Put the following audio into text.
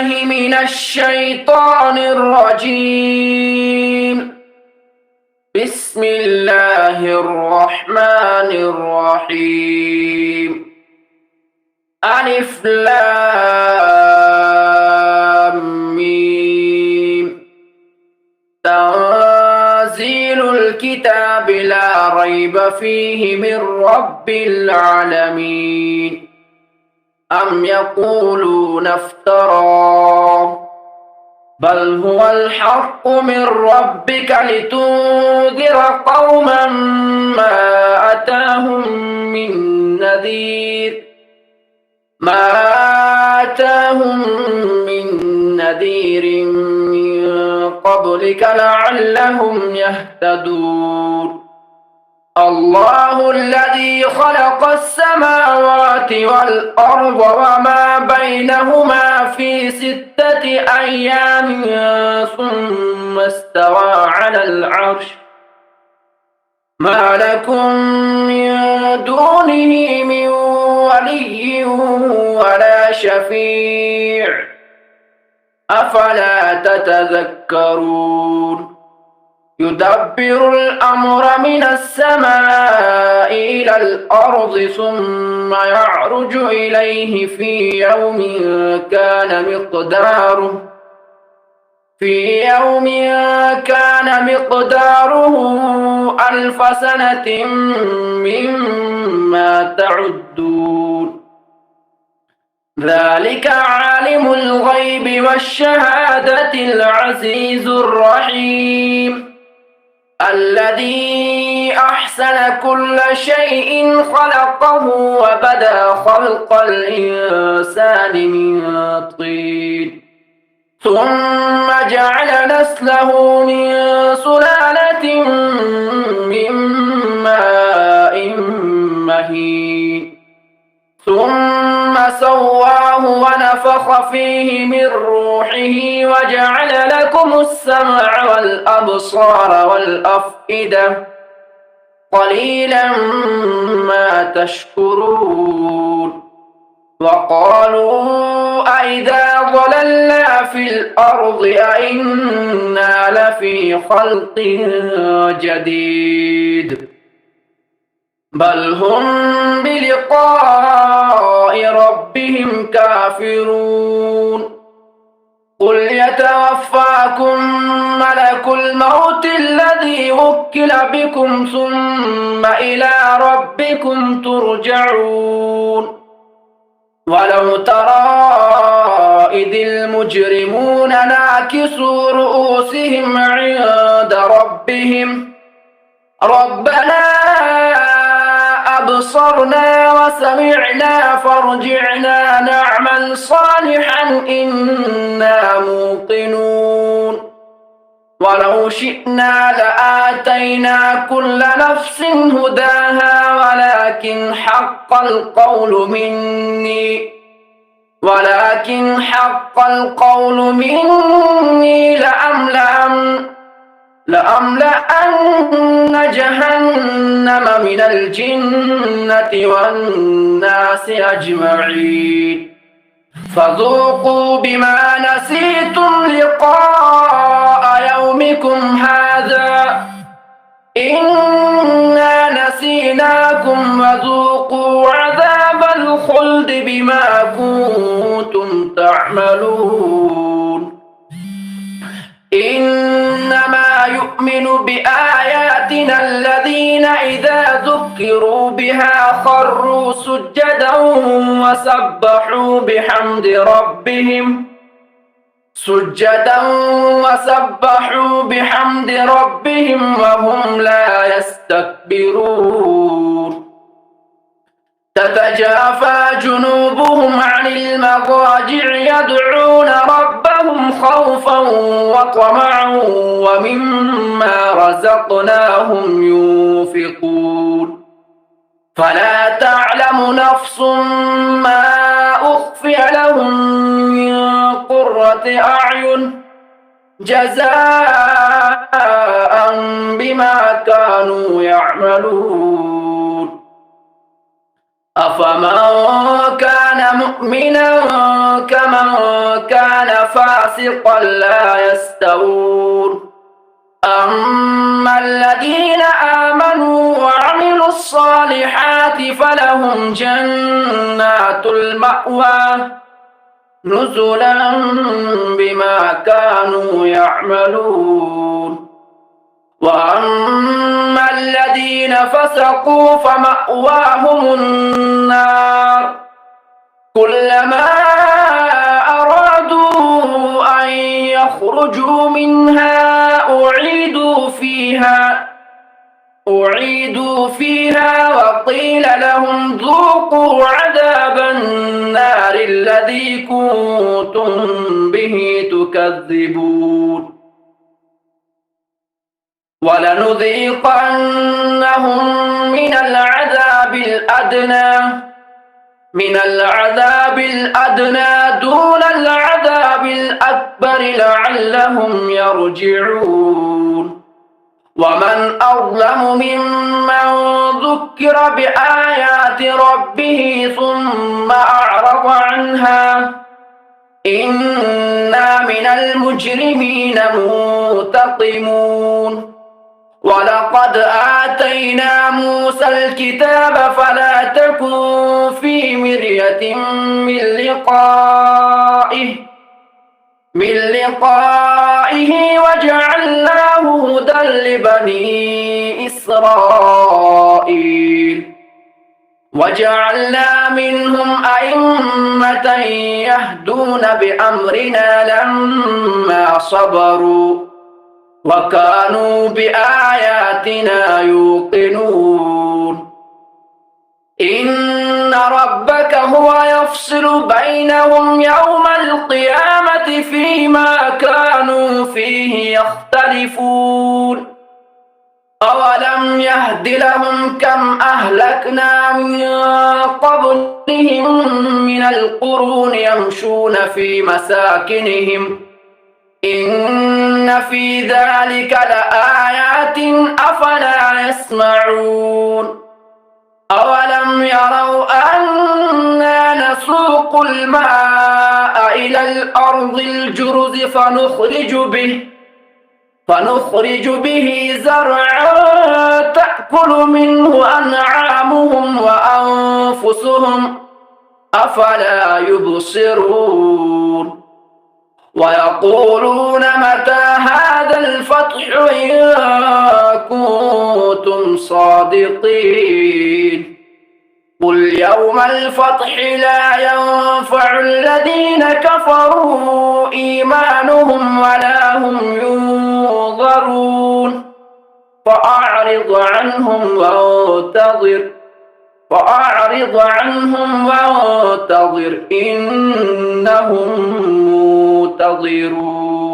بالله من الشيطان الرجيم. بسم الله الرحمن الرحيم. ألف لام ميم. تنزيل الكتاب لا ريب فيه من رب العالمين. أم يقولون افتراه بل هو الحق من ربك لتنذر قوما ما أتاهم من نذير من قبلك لعلهم يهتدون. الله الذي خلق السماوات والأرض وما بينهما في 6 أيام ثم استوى على العرش. ما لكم من دونه من ولي ولا شفيع أفلا تتذكرون. يدبر الأمر من السماء إلى الأرض ثم يعرج إليه في يوم كان مقداره 1000 سنة مما تعدون. ذلك عالم الغيب والشهادة العزيز الرحيم الذي أحسن كل شيء خلقه وبدأ خلق الإنسان من طين ثم جعل نسله من سلالة من ماء مهين ثم سواه ونفخ فيه من روحه وجعل لكم السمع والأبصار والأفئدة قليلا ما تشكرون. وقالوا أئذا ضللنا في الأرض أئنا لفي خلق جديد بل هم بلقاء ربهم كافرون. قل يتوفاكم ملك الموت الذي وكل بكم ثم إلى ربكم ترجعون. ولو ترى إذ المجرمون ناكسوا رؤوسهم عند ربهم ربنا أبصرنا وسمعنا فارجعنا نعمل صالحا إنا موقنون. ولو شئنا لآتينا كل نفس هداها ولكن حق القول مني لأملأن جهنم من الجنة والناس أجمعين. فذوقوا بما نسيتم لقاء يومكم هذا إنا نسيناكم وذوقوا عذاب الخلد بما كنتم تعملون. إنما يؤمن بآياتنا الذين إذا ذكروا بها خروا سجدا وسبحوا بحمد ربهم وهم لا يستكبرون. تتجافى جنوبهم عن المضاجع يدعون ربهم خوفا وطمعا ومما رزقناهم ينفقون. فلا تعلم نفس ما أخفي لهم من قرة أعين جزاء بما كانوا يعملون. أفمن كان مؤمنا كمن كان فاسقا لا يستوون أما الذين آمنوا وعملوا الصالحات فلهم جنات المأوى نزلا بما كانوا يعملون وأما الذين فسقوا فمأواهم النار كلما أرادوا أن يخرجوا منها أعيدوا فيها وقيل لهم ذوقوا عذاب النار الذي كنتم به تكذبون ولنذيقنهم من العذاب الأدنى دون العذاب الأكبر لعلهم يرجعون ومن أظلم ممن ذكر بآيات ربه ثم أعرض عنها إنا من المجرمين منتقمون ولقد آتينا موسى الكتاب فلا تكن في مرية من لقائه وجعلناه هدى لبني إسرائيل وجعلنا منهم أئمة يهدون بأمرنا لما صبروا وكانوا بآياتنا يوقنون إن ربك هو يفصل بينهم يوم القيامة فيما كانوا فيه يختلفون أولم يهد لهم كم أهلكنا من قبلهم من القرون يمشون في مساكنهم إن في ذلك لآيات أفلا يسمعون أولم يروا أنا نسوق الماء إلى الأرض الجرز فنخرج به زرعا تأكل منه أنعامهم وأنفسهم أفلا يبصرون ويقولون متى هذا الفتح إن كنتم صادقين قل يوم الفتح لا ينفع الذين كفروا إيمانهم ولا هم ينظرون فأعرض عنهم وانتظر إنهم منتظرون.